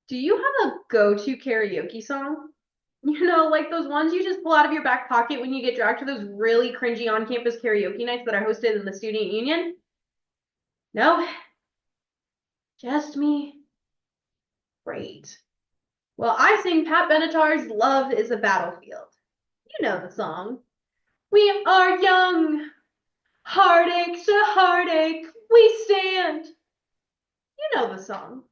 Do you have a go-to karaoke song? Like those ones you just pull out of your back pocket when you get dragged to those really cringy on-campus karaoke nights that are hosted in the student union? No, just me. Great. Well, I sing Pat Benatar's Love is a Battlefield. You know the song. We are young, heartache to heartache, we stand. You know the song.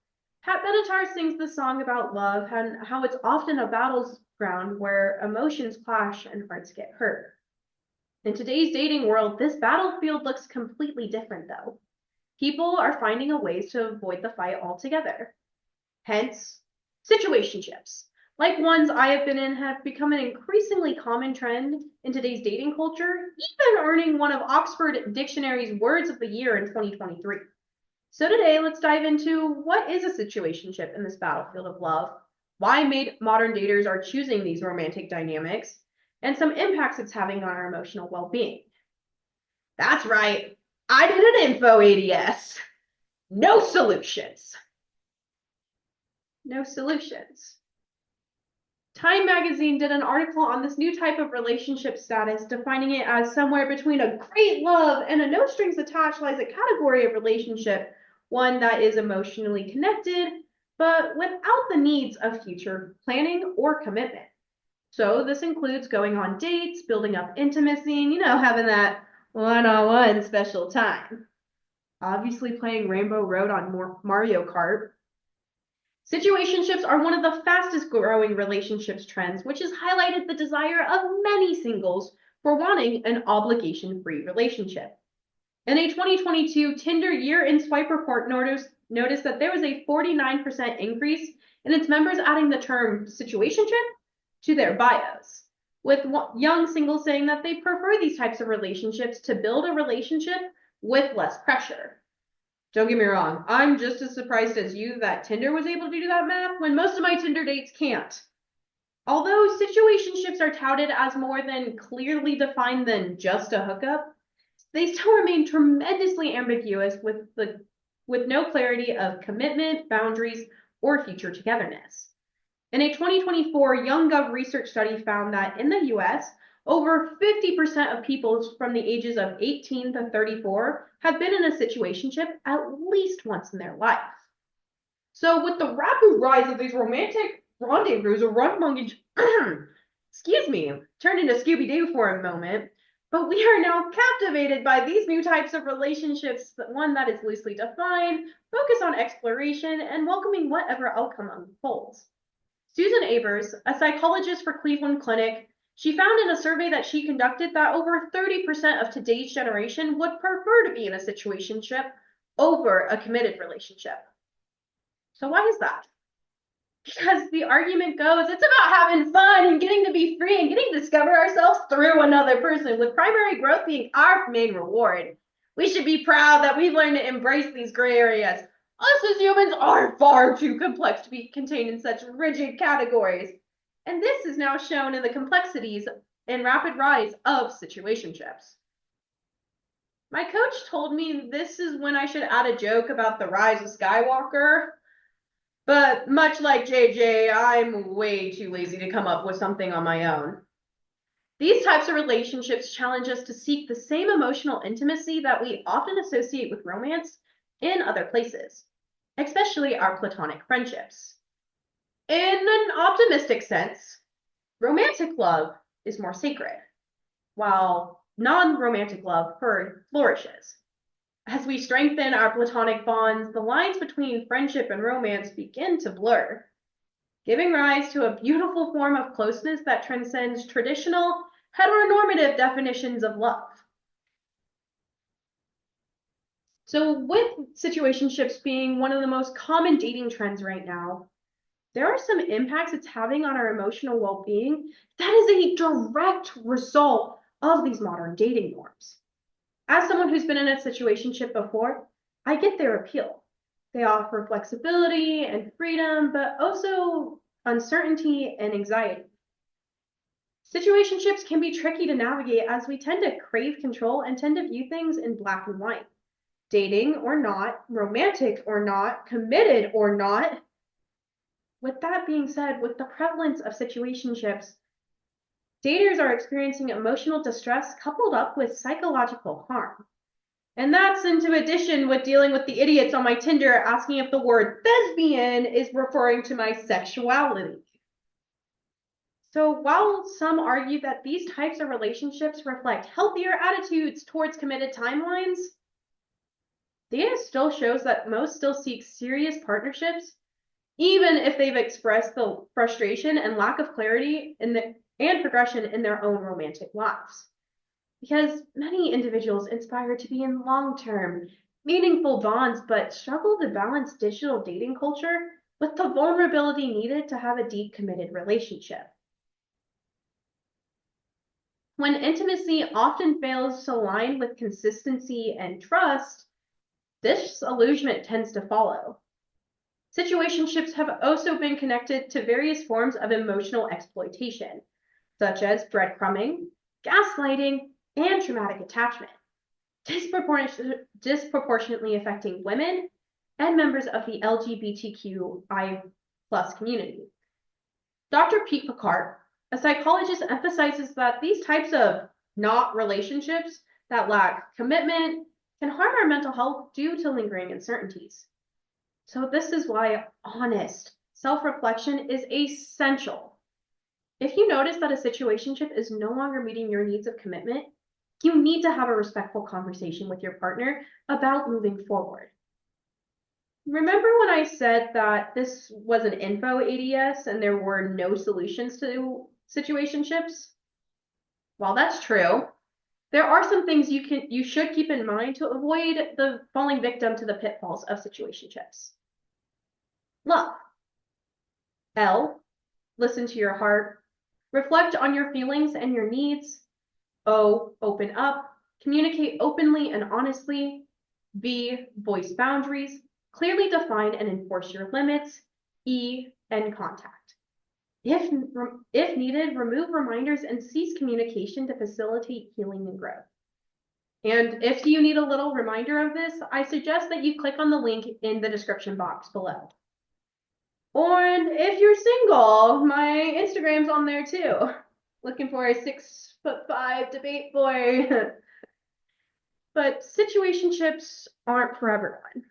Pat Benatar sings the song about love and how it's often a battleground where emotions clash and hearts get hurt. In today's dating world, this battlefield looks completely different, though. People are finding a ways to avoid the fight altogether. Hence, situationships, like ones I have been in, have become an increasingly common trend in today's dating culture, even earning one of Oxford Dictionary's Words of the Year in 2023. So today, let's dive into what is a situationship in this battlefield of love, why modern daters are choosing these romantic dynamics, and some impacts it's having on our emotional well-being. That's right, I did an info ADS. No solutions. No solutions. Time magazine did an article on this new type of relationship status, defining it as somewhere between a great love and a no strings attached lies a category of relationship, one that is emotionally connected, but without the needs of future planning or commitment. So this includes going on dates, building up intimacy, and, having that one-on-one special time. Obviously playing Rainbow Road on Mario Kart. Situationships are one of the fastest growing relationships trends, which has highlighted the desire of many singles for wanting an obligation-free relationship. In a 2022 Tinder year-end swipe report noticed that there was a 49% increase in its members adding the term situationship to their bios, with young singles saying that they prefer these types of relationships to build a relationship with less pressure. Don't get me wrong, I'm just as surprised as you that Tinder was able to do that math when most of my Tinder dates can't. Although situationships are touted as more than clearly defined than just a hookup, they still remain tremendously ambiguous with no clarity of commitment, boundaries, or future togetherness. In a 2024 YoungGov research study found that in the US, over 50% of people from the ages of 18 to 34 have been in a situationship at least once in their life. So with the rapid rise of these romantic rendezvous excuse me, turned into Scooby-Doo for a moment, but we are now captivated by these new types of relationships, one that is loosely defined, focused on exploration, and welcoming whatever outcome unfolds. Susan Abers, a psychologist for Cleveland Clinic, she found in a survey that she conducted that over 30% of today's generation would prefer to be in a situationship over a committed relationship. So why is that? Because the argument goes, it's about having fun and getting to be free and getting to discover ourselves through another person, with primary growth being our main reward. We should be proud that we've learned to embrace these gray areas. Us as humans are far too complex to be contained in such rigid categories. And this is now shown in the complexities and rapid rise of situationships. My coach told me this is when I should add a joke about the rise of Skywalker. But much like JJ, I'm way too lazy to come up with something on my own. These types of relationships challenge us to seek the same emotional intimacy that we often associate with romance in other places, especially our platonic friendships. In an optimistic sense, romantic love is more sacred, while non-romantic love flourishes. As we strengthen our platonic bonds, the lines between friendship and romance begin to blur, giving rise to a beautiful form of closeness that transcends traditional heteronormative definitions of love. So with situationships being one of the most common dating trends right now, there are some impacts it's having on our emotional well-being that is a direct result of these modern dating norms. As someone who's been in a situationship before, I get their appeal. They offer flexibility and freedom, but also uncertainty and anxiety. Situationships can be tricky to navigate as we tend to crave control and tend to view things in black and white. Dating or not, romantic or not, committed or not, With that being said, with the prevalence of situationships, daters are experiencing emotional distress coupled up with psychological harm. And that's into addition with dealing with the idiots on my Tinder asking if the word thespian is referring to my sexuality. So while some argue that these types of relationships reflect healthier attitudes towards committed timelines, data still shows that most still seek serious partnerships, even if they've expressed the frustration and lack of clarity and progression in their own romantic lives. Because many individuals aspire to be in long-term, meaningful bonds, but struggle to balance digital dating culture with the vulnerability needed to have a deep, committed relationship. When intimacy often fails to align with consistency and trust, disillusionment tends to follow. Situationships have also been connected to various forms of emotional exploitation, such as breadcrumbing, gaslighting, and traumatic attachment, disproportionately affecting women and members of the LGBTQI+ community. Dr. Pete Picard, a psychologist, emphasizes that these types of not relationships that lack commitment can harm our mental health due to lingering uncertainties. So this is why honest self-reflection is essential. If you notice that a situationship is no longer meeting your needs of commitment, you need to have a respectful conversation with your partner about moving forward. Remember when I said that this was an info ADS and there were no solutions to situationships? While that's true, there are some things you should keep in mind to avoid the falling victim to the pitfalls of situationships. Love. L. Listen to your heart. Reflect on your feelings and your needs. O. Open up. Communicate openly and honestly. V. Voice boundaries. Clearly define and enforce your limits. E. End contact. If needed, remove reminders and cease communication to facilitate healing and growth. And if you need a little reminder of this, I suggest that you click on the link in the description box below. And if you're single, my Instagram's on there too. Looking for a 6'5" debate boy. But situationships aren't for everyone,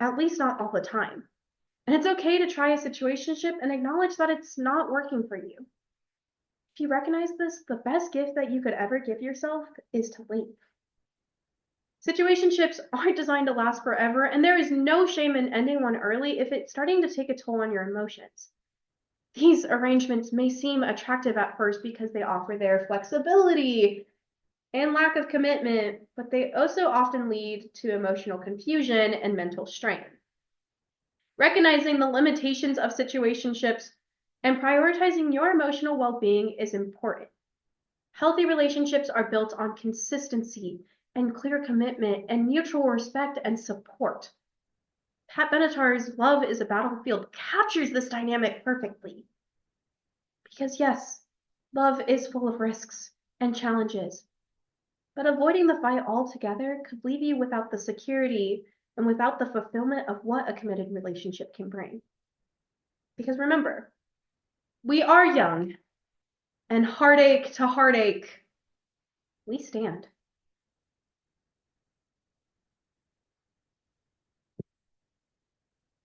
at least not all the time. And it's okay to try a situationship and acknowledge that it's not working for you. If you recognize this, the best gift that you could ever give yourself is to leave. Situationships aren't designed to last forever, and there is no shame in ending one early if it's starting to take a toll on your emotions. These arrangements may seem attractive at first because they offer their flexibility and lack of commitment, but they also often lead to emotional confusion and mental strain. Recognizing the limitations of situationships and prioritizing your emotional well-being is important. Healthy relationships are built on consistency and clear commitment and mutual respect and support. Pat Benatar's Love is a Battlefield captures this dynamic perfectly. Because yes, love is full of risks and challenges, but avoiding the fight altogether could leave you without the security and without the fulfillment of what a committed relationship can bring. Because remember, we are young, and heartache to heartache, we stand.